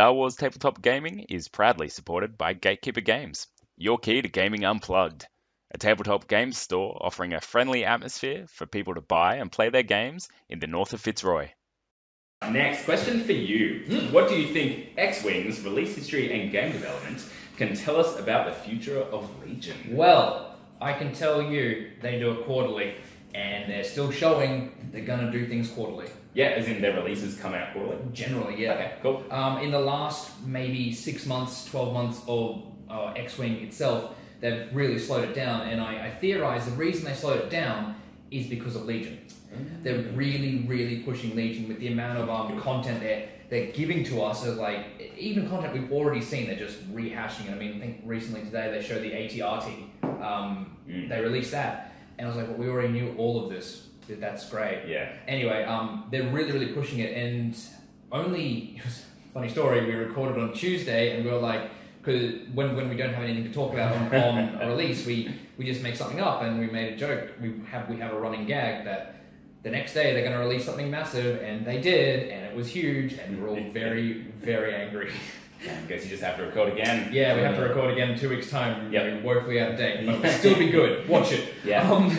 Star Wars Tabletop Gaming is proudly supported by Gatekeeper Games, your key to gaming unplugged. A tabletop games store offering a friendly atmosphere for people to buy and play their games in the north of Fitzroy. Next question for you. What do you think X-Wing's release history and game development can tell us about the future of Legion? Well, I can tell you they do it quarterly, and they're still showing they're going to do things quarterly. Yeah, as in their releases come out quarterly? Generally, yeah. Okay, cool. In the last maybe 6 months, 12 months of X-Wing itself, they've really slowed it down, and I theorize the reason they slowed it down is because of Legion. They're really, really pushing Legion with the amount of content they're giving to us. So like, even content we've already seen, they're just rehashing it. I mean, I think recently today they showed the ATRT. They released that, and I was like, well, we already knew all of this. That's great. Yeah. Anyway, they're really, really pushing it, and only, it was a funny story, we recorded on Tuesday, and we were like, because when we don't have anything to talk about on a release, we just make something up, and we made a joke. We have a running gag that the next day they're going to release something massive, and they did, and it was huge, and we're all very, very angry. I guess you just have to record again. Yeah, we have to record again in 2 weeks' time. Yep. We're woefully out of date, but we'll still be good. Watch it. Yeah.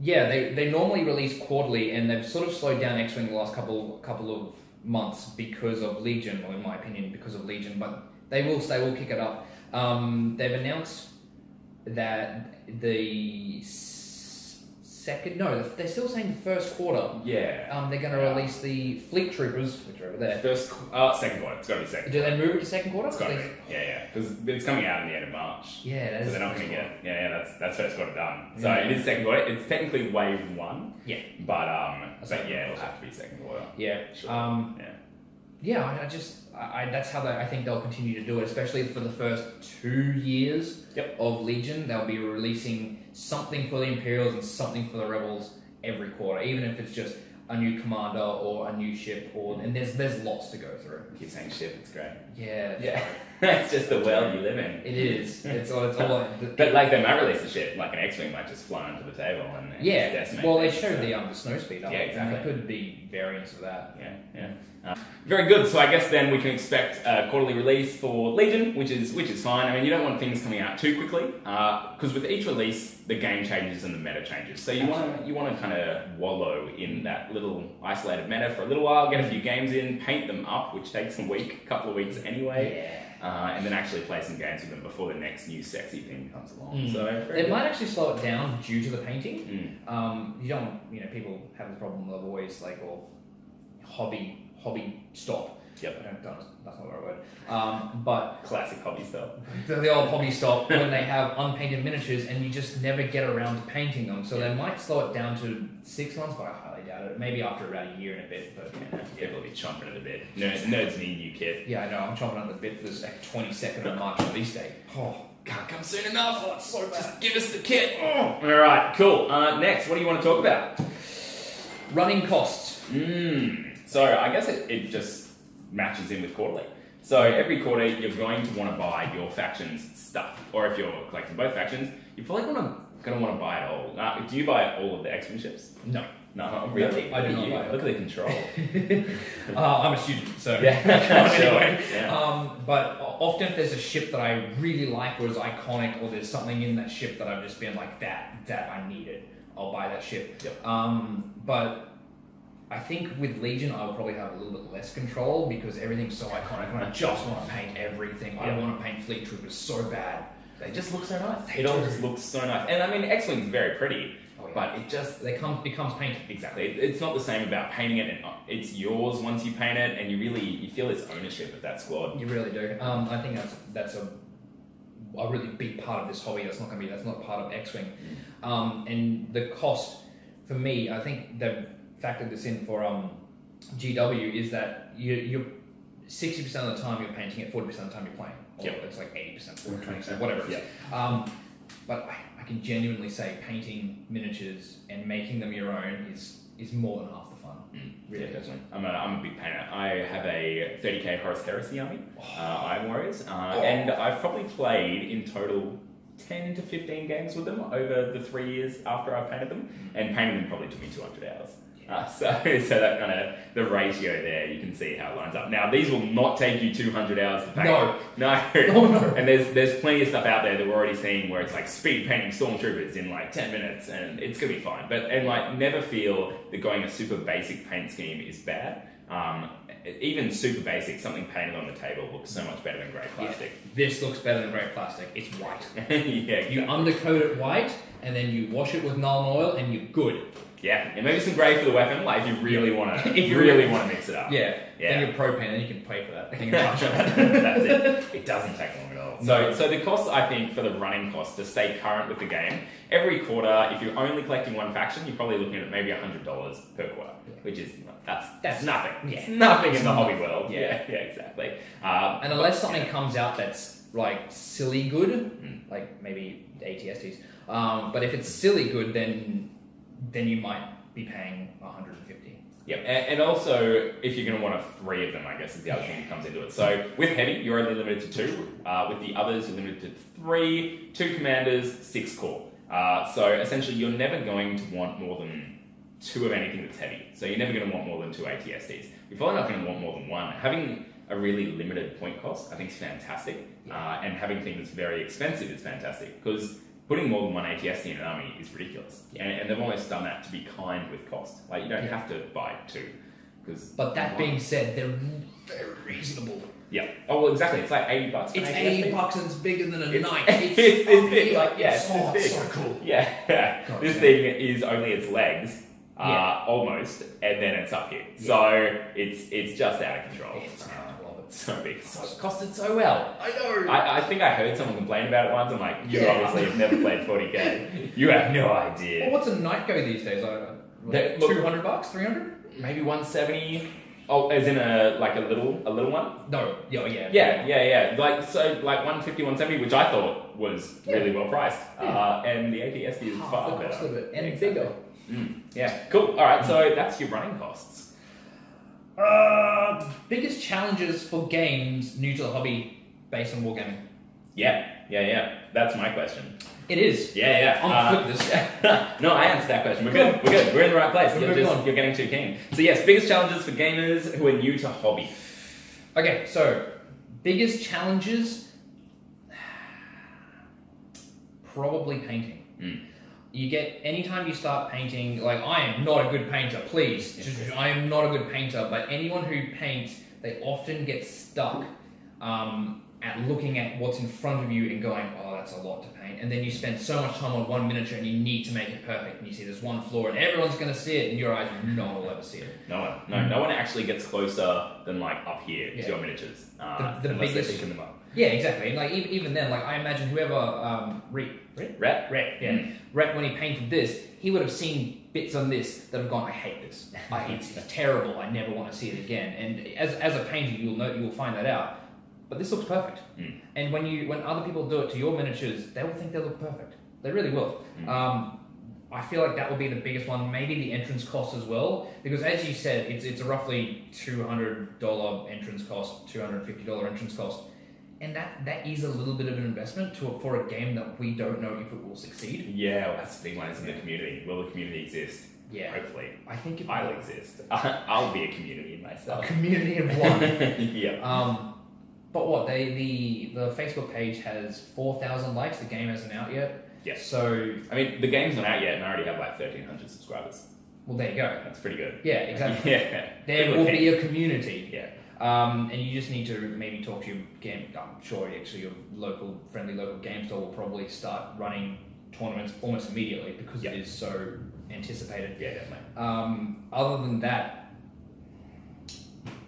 Yeah, they normally release quarterly, and they've sort of slowed down X-Wing the last couple of months because of Legion, or in my opinion, because of Legion. But they will kick it up. They've announced that they're still saying the first quarter. Yeah. They're going to release the Fleet Troopers, which are over there. Second quarter. It's got to be second. Do they move it to second quarter? It's got to be. Yeah. Because it's coming out in the end of March. Yeah, that is. So they're not going to get. Yeah. That's first quarter done. So it is second quarter. It's technically wave one. Yeah. But yeah, it'll have to be second quarter. Yeah. Sure. Yeah, that's how I think they'll continue to do it, especially for the first 2 years of Legion. They'll be releasing something for the Imperials and something for the Rebels every quarter, even if it's just a new commander or a new ship, and there's lots to go through. Keep saying ship, it's great. Yeah. It's just the world you live in. It is. It's all but like, they might release a ship, like an X-Wing might just fly onto the table and decimate. Well, they showed the snow speed up. Yeah, exactly. There could be variants of that. Yeah. Very good. So I guess then we can expect a quarterly release for Legion, which is fine. I mean, you don't want things coming out too quickly, because with each release, the game changes and the meta changes. So you want to kind of wallow in that little isolated meta for a little while, get a few games in, paint them up, which takes a couple of weeks anyway. And then actually play some games with them before the next new sexy thing comes along. So it might actually slow it down due to the painting. You don't, people have the problem of always or hobby stop. Yep. That's not the right word. But classic hobby stuff. The old hobby stop when they have unpainted miniatures and you just never get around to painting them. So they might slow it down to 6 months, but I highly doubt it. Maybe after about a year and a bit. But people will be chomping at a bit. Nerds need new kit. Yeah, I know. I'm chomping at the bit for this 22nd of March release date. Oh, can't come soon enough. Oh, it's so bad. Just give us the kit. Oh. All right, cool. Next, what do you want to talk about? Running costs. So I guess it just matches in with quarterly. So every quarter you're going to want to buy your faction's stuff, or if you're collecting both factions, you're probably going to want to buy it all. Do you buy all of the X-Wing ships? No, really. I do not buy it. Look at the control. I'm a student, so anyway. But often if there's a ship that I really like or is iconic, or there's something in that ship that I've just been like that I need it, I'll buy that ship. Yep. But I think with Legion, I will probably have a little bit less control because everything's so iconic, and I just want to paint everything. I want to paint Fleet Troopers so bad. They just look so nice. It all just looks so nice. And I mean, X-Wing's very pretty, but it just becomes painted. Exactly. It's not the same about painting it, and it's yours once you paint it, and you feel its ownership of that squad. You really do. I think that's a really big part of this hobby. That's not part of X-Wing. And the cost for me, I think they've factored this in for GW, is that you're 60% of the time you're painting it, 40% of the time you're playing. Or it's like 80%, 20%, whatever it is. But I can genuinely say painting miniatures and making them your own is more than half the fun. Really, definitely. I'm a big painter. I have a 30k Horus Heresy army, Iron Warriors, and I've probably played in total 10 to 15 games with them over the 3 years after I've painted them, and painting them probably took me 200 hours. So that kind of the ratio there, you can see how it lines up. Now, these will not take you 200 hours to paint. No. Oh, no. And there's plenty of stuff out there that we're already seeing where it's like speed painting stormtroopers in like 10 minutes, and it's gonna be fine. And like never feel that going a super basic paint scheme is bad. Even super basic, something painted on the table looks so much better than grey plastic. Yeah, this looks better than grey plastic. It's white. Yeah, exactly. You undercoat it white, and then you wash it with Nuln Oil, and you're good. Yeah, and maybe some grey for the weapon, like if you really want to, really want to mix it up. Yeah. Then your propane, and you can pay for that. That's it. It doesn't take long at all. So the cost, I think, for the running cost to stay current with the game, every quarter, if you're only collecting one faction, you're probably looking at maybe $100 per quarter, which is that's nothing. Yeah. It's nothing in the hobby world. Yeah, exactly. And unless something comes out that's like silly good, like maybe ATSTs, but if it's silly good, then you might be paying $150. Yep, and also if you're going to want 3 of them, I guess is the other thing that comes into it. So with heavy, you're only limited to 2. With the others, you're limited to 3, 2 commanders, 6 core. So essentially, you're never going to want more than 2 of anything that's heavy. So you're never going to want more than 2 ATSDs. You're probably not going to want more than 1. Having a really limited point cost, I think, is fantastic. And having things very expensive is fantastic, because putting more than 1 ATSD in an army is ridiculous. And they've almost done that to be kind with cost. Like, you don't have to buy 2. But that being said, they're very reasonable. Yeah. Oh, well, exactly. It's like $80. It's $80 and it's bigger than a knight. It's big. Like, yeah, it's big. so cool. Yeah. This thing is only its legs, almost, and then it's up here. Yeah. So it's just out of control. So big. So it costed so well. I know. I think I heard someone complain about it once. I'm like, you obviously have never played 40k. You have no idea. Well, what's a knight go these days? $200, 300? Maybe 170. Oh, as in a little one? No. Yeah. Like 150, 170, which I thought was really well priced. And the ATSD is far better. Half the cost of it, and bigger. Yeah. Cool. All right. So that's your running costs. Biggest challenges for games new to the hobby based on wargaming? Yeah. That's my question. It is. Yeah. I'm flip this. No, I answered that question. We're good. We're in the right place. You're getting too keen. So yes, biggest challenges for gamers who are new to hobby. Okay, so biggest challenges, probably painting. You get, anytime you start painting, like, I am not a good painter, please. I am not a good painter, but anyone who paints, they often get stuck at looking at what's in front of you and going, oh, that's a lot to paint. And then you spend so much time on one miniature and you need to make it perfect. And you see there's one flaw and everyone's going to see it, and your eyes, no one will ever see it. No one actually gets closer than like up here to your miniatures. The biggest, they're picking them up. Yeah, exactly. And like even then, like I imagine whoever Rhett, when he painted this, he would have seen bits on this that have gone, I hate this. It's terrible. I never want to see it again. And as a painter, you will find that out. But this looks perfect. And when other people do it to your miniatures, they will think they look perfect. They really will. I feel like that will be the biggest one. Maybe the entrance cost as well, because as you said, it's a roughly $200 entrance cost, $250 entrance cost. And that is a little bit of an investment for a game that we don't know if it will succeed. Yeah, well, that's the big one, isn't the community? Will the community exist? Yeah. Hopefully. I think it I'll exist. I'll be a community myself. A community of one. Yeah. But what, the Facebook page has 4,000 likes, the game hasn't out yet. Yeah. So, I mean, the game's not out yet and I already have like 1,300 subscribers. Well, there you go. That's pretty good. Yeah, exactly. Yeah. There will be a community. Yeah. And you just need to maybe talk to your game. I'm sure actually your friendly local game store will probably start running tournaments almost immediately because it is so anticipated. Yeah, definitely. Other than that,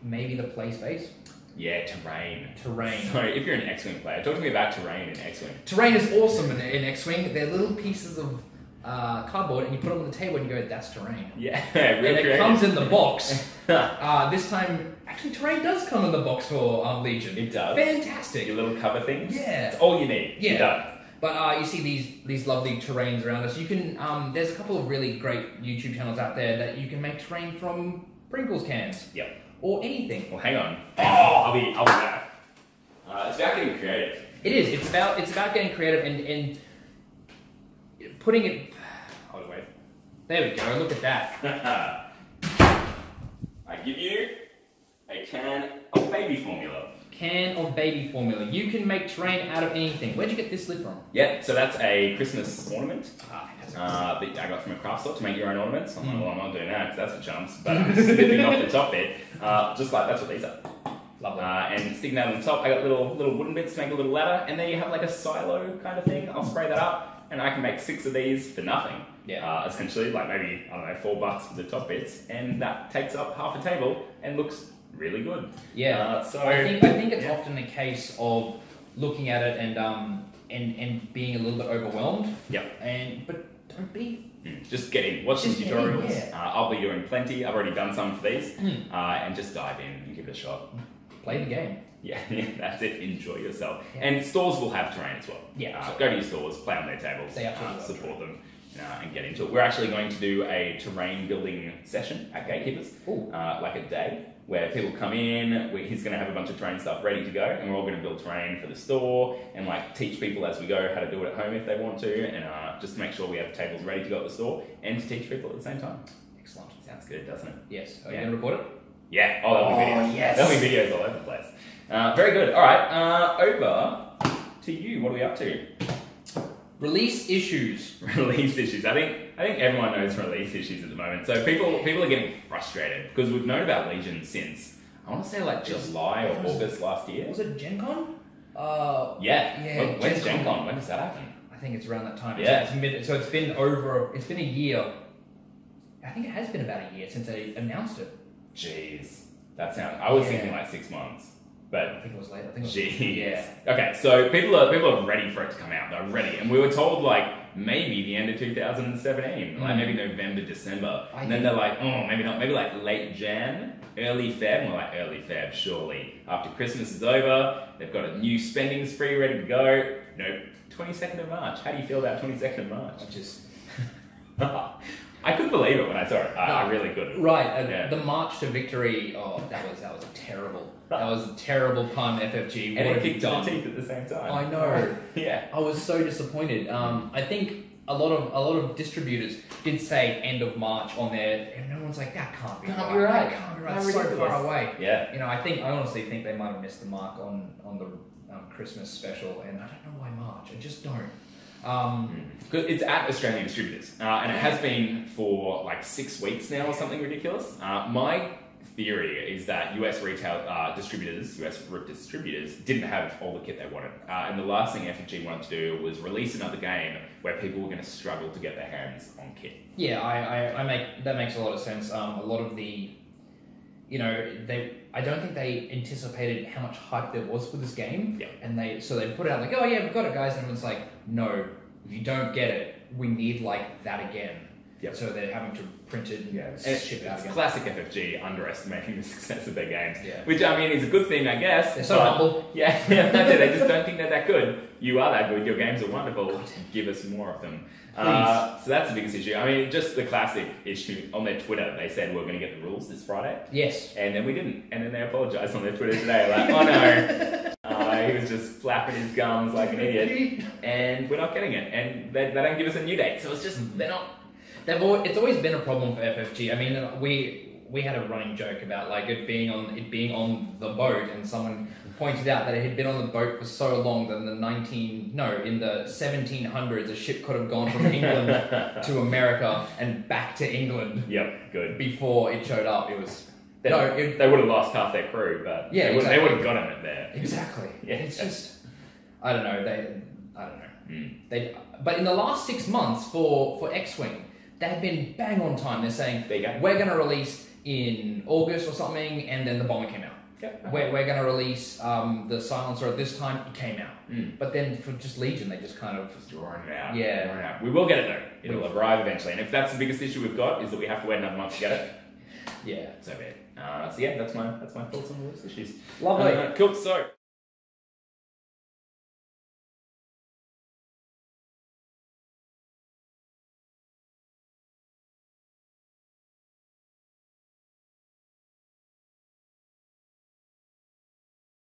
maybe the play space. Yeah, terrain. So if you're an X-Wing player, talk to me about terrain in X-Wing. Terrain is awesome in X-Wing. They're little pieces of cardboard, and you put them on the table and you go, that's terrain. Yeah, real creative. And it comes in the box. This time, actually, terrain does come in the box for Legion. It does. Fantastic. Your little cover things. Yeah. It's all you need. Yeah. You're done. But you see these lovely terrains around us. You can there's a couple of really great YouTube channels out there that you can make terrain from Pringles cans. Yep. Or anything. Well, hang on. I'll be back. It's about getting creative. It is. It's about getting creative and putting it. Hold on, wait. There we go. Look at that. I give you a can of baby formula. Can of baby formula. You can make terrain out of anything. Where'd you get this lid from? Yeah, so that's a Christmas ornament Fantastic. that I got from a craft store to make your own ornaments. I'm like, well, I'm not doing that because that's for chumps, but I'm snipping off the top bit. Just like, that's what these are. Lovely. And sticking that on the top, I got little wooden bits to make a little ladder, and there you have like a silo kind of thing. I'll spray that up, and I can make 6 of these for nothing. Yeah. Essentially, like maybe, I don't know, $4 for the top bits, and that takes up half a table and looks really good. Yeah. So I think it's often a case of looking at it and being a little bit overwhelmed. Yep. But don't be. Just get in, watch some Just get in, tutorials. yeah. I'll be doing plenty. I've already done some for these, and just dive in and give it a shot. Play the game. Yeah, that's it. Enjoy yourself. Yeah. And stores will have terrain as well. Yeah. Go to your stores, play on their tables, They absolutely will. support them, and get into it. We're actually going to do a terrain building session at Gatekeepers, like a day, where people come in. He's going to have a bunch of terrain stuff ready to go, and we're all going to build terrain for the store and like teach people as we go how to do it at home if they want to, and just to make sure we have tables ready to go at the store and to teach people at the same time. Excellent. Sounds good, doesn't it? Yes. Are Yeah. you going to record it? Yeah. Oh, that'll be videos. Yes. There'll be videos all over the place. Very good. All right. Over to you. What are we up to? Release issues. Release issues. I think everyone knows release issues at the moment. So people are getting frustrated because we've known about Legion since I want to say like July or August last year. Was it Gen Con? Yeah. When's Gen Con? When does that happen? I think it's around that time. Yeah. It's been a year. I think it has been about a year since they announced it. Jeez. That sounds. I was Yeah. thinking like 6 months. I But think it was later. I think it was, jeez. yeah. Okay, so people are ready for it to come out. They're ready, and we were told like maybe the end of 2017, like maybe November, December, and then they're like, oh, maybe not, maybe like late Jan, early Feb. And we're like, early Feb, surely. After Christmas is over, they've got a new spending spree ready to go. Nope, 22nd of March. How do you feel about 22nd of March? I couldn't believe it when I saw it. I really couldn't. Right, Yeah. the March to Victory. Oh, that was terrible. That was a terrible pun. FFG. And What it have you kicked to the done? teeth at the same time. I know. Yeah. I was so disappointed. I think a lot of distributors did say end of March on there, and everyone's like, that can't be right. That can't be right. That's It's so ridiculous. far away. Yeah. I honestly think they might have missed the mark on the Christmas special, and I don't know why March. I just don't. Because it's at Australian distributors, and it has been for like 6 weeks now or something ridiculous. My theory is that US retail distributors, US RIP distributors, didn't have all the kit they wanted. And the last thing FFG wanted to do was release another game where people were going to struggle to get their hands on kit. Yeah, that makes a lot of sense. A lot of the, I don't think they anticipated how much hype there was for this game. Yeah. And they put it out like, oh yeah, we've got it, guys, and everyone's like, no, if you don't get it, we need like that again. Yep. So they're having to print it and And ship it out it's again. classic FFG underestimating the success of their games, Yeah. which I mean is a good thing, I guess. They're so but- humble. Yeah, that's it. They just don't think they're that good. You are that good. Your games are wonderful. Give us more of them. So that's the biggest issue. I mean, just the classic issue on their Twitter. They said we're going to get the rules this Friday. Yes. And then we didn't. And then they apologised on their Twitter today. Like, oh no. He was just flapping his gums like an idiot. And we're not getting it. And they don't give us a new date. So it's just, they're not. It's always been a problem for FFG. I mean, we had a running joke about like it being on the boat, and someone pointed out that it had been on the boat for so long that in the 1700s a ship could have gone from England to America and back to England. Yep, good. Before it showed up. It was They would have lost half their crew, but Yeah, they exactly. would have gotten it there. Exactly. Yeah. It's just, I don't know. But in the last 6 months for XWing, they had been bang on time. They're saying There you go. we're going to release in August or something, and then the bomber came out. Yep. We're going to release the silencer at this time. It came out. But then for just Legion, they just kind of Drawing it out. Yeah. Drawing it out. We will get it though. It'll arrive eventually. And if that's the biggest issue we've got, is that we have to wait another month to get it, yeah. so be it. So yeah, that's my thoughts on all those issues. Lovely. Cool. So